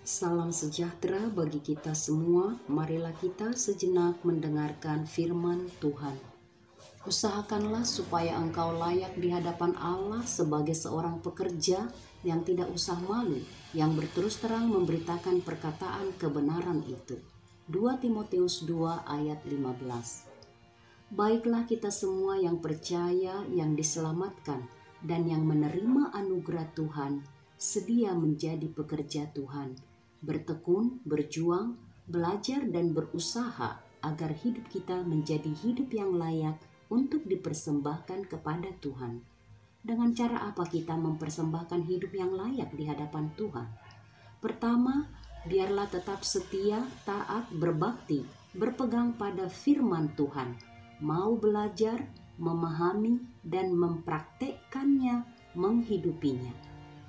Salam sejahtera bagi kita semua. Marilah kita sejenak mendengarkan firman Tuhan. Usahakanlah supaya engkau layak di hadapan Allah sebagai seorang pekerja yang tidak usah malu, yang berterus terang memberitakan perkataan kebenaran itu. 2 Timotius 2 ayat 15. Baiklah kita semua yang percaya, yang diselamatkan, dan yang menerima anugerah Tuhan, sedia menjadi pekerja Tuhan, bertekun, berjuang, belajar dan berusaha agar hidup kita menjadi hidup yang layak untuk dipersembahkan kepada Tuhan. Dengan cara apa kita mempersembahkan hidup yang layak di hadapan Tuhan? Pertama, biarlah tetap setia, taat, berbakti, berpegang pada firman Tuhan, mau belajar, memahami, dan mempraktekkannya, menghidupinya.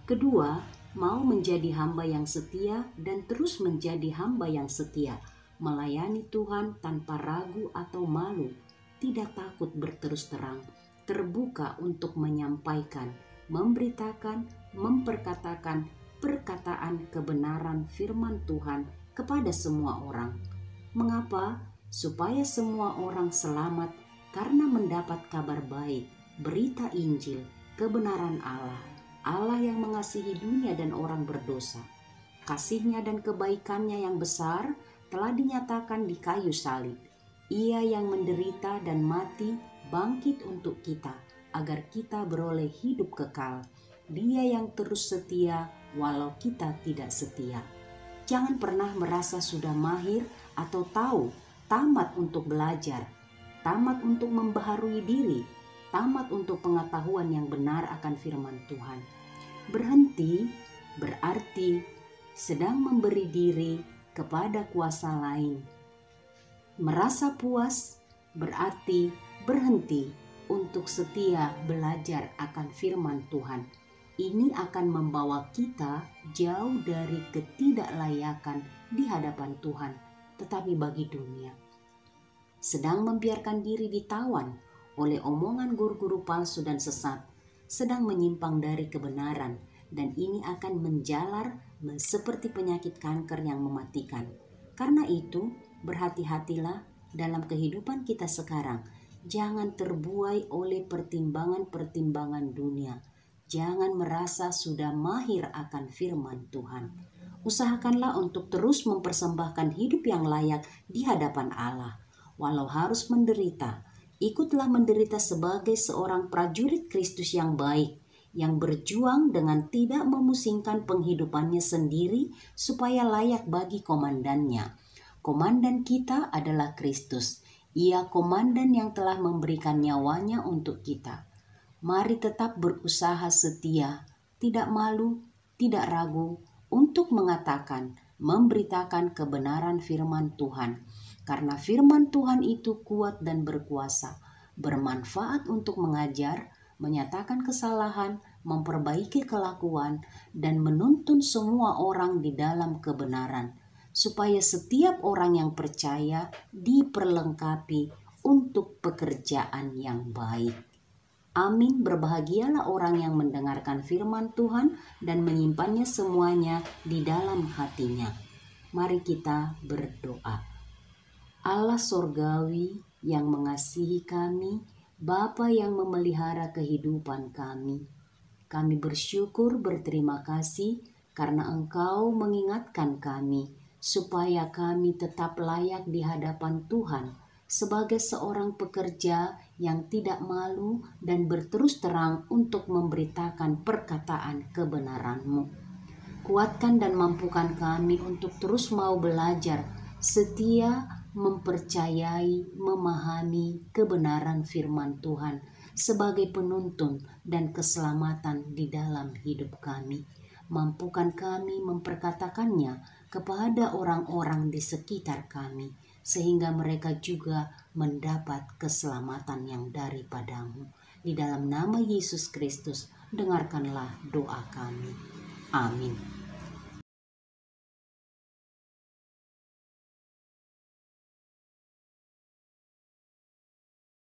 Kedua, mau menjadi hamba yang setia dan terus menjadi hamba yang setia, melayani Tuhan tanpa ragu atau malu, tidak takut berterus terang, terbuka untuk menyampaikan, memberitakan, memperkatakan perkataan kebenaran firman Tuhan kepada semua orang. Mengapa? Supaya semua orang selamat karena mendapat kabar baik, berita Injil, kebenaran Allah yang mengasihi dunia dan orang berdosa. Kasih-Nya dan kebaikannya yang besar telah dinyatakan di kayu salib. Ia yang menderita dan mati bangkit untuk kita, agar kita beroleh hidup kekal. Dia yang terus setia walau kita tidak setia. Jangan pernah merasa sudah mahir atau tahu, tamat untuk belajar, tamat untuk membaharui diri, tamat untuk pengetahuan yang benar akan firman Tuhan. Berhenti berarti sedang memberi diri kepada kuasa lain. Merasa puas berarti berhenti untuk setia belajar akan firman Tuhan. Ini akan membawa kita jauh dari ketidaklayakan di hadapan Tuhan, tetapi bagi dunia. Sedang membiarkan diri ditawan oleh omongan guru-guru palsu dan sesat, sedang menyimpang dari kebenaran, dan ini akan menjalar seperti penyakit kanker yang mematikan. Karena itu, berhati-hatilah dalam kehidupan kita sekarang. Jangan terbuai oleh pertimbangan-pertimbangan dunia. Jangan merasa sudah mahir akan firman Tuhan. Usahakanlah untuk terus mempersembahkan hidup yang layak di hadapan Allah. Walau harus menderita, ikutlah menderita sebagai seorang prajurit Kristus yang baik, yang berjuang dengan tidak memusingkan penghidupannya sendiri supaya layak bagi komandannya. Komandan kita adalah Kristus. Ia komandan yang telah memberikan nyawanya untuk kita. Mari tetap berusaha setia, tidak malu, tidak ragu untuk mengatakan, memberitakan kebenaran firman Tuhan. Karena firman Tuhan itu kuat dan berkuasa, bermanfaat untuk mengajar, menyatakan kesalahan, memperbaiki kelakuan, dan menuntun semua orang di dalam kebenaran, supaya setiap orang yang percaya diperlengkapi untuk pekerjaan yang baik. Amin. Berbahagialah orang yang mendengarkan firman Tuhan dan menyimpannya semuanya di dalam hatinya. Mari kita berdoa. Allah sorgawi yang mengasihi kami, Bapa yang memelihara kehidupan kami. Kami bersyukur, berterima kasih karena Engkau mengingatkan kami supaya kami tetap layak di hadapan Tuhan sebagai seorang pekerja yang tidak malu dan berterus terang untuk memberitakan perkataan kebenaran-Mu. Kuatkan dan mampukan kami untuk terus mau belajar, setia, mempercayai, memahami kebenaran firman Tuhan sebagai penuntun dan keselamatan di dalam hidup kami. Mampukan kami memperkatakannya kepada orang-orang di sekitar kami, sehingga mereka juga mendapat keselamatan yang daripada-Mu. Di dalam nama Yesus Kristus, dengarkanlah doa kami. Amin.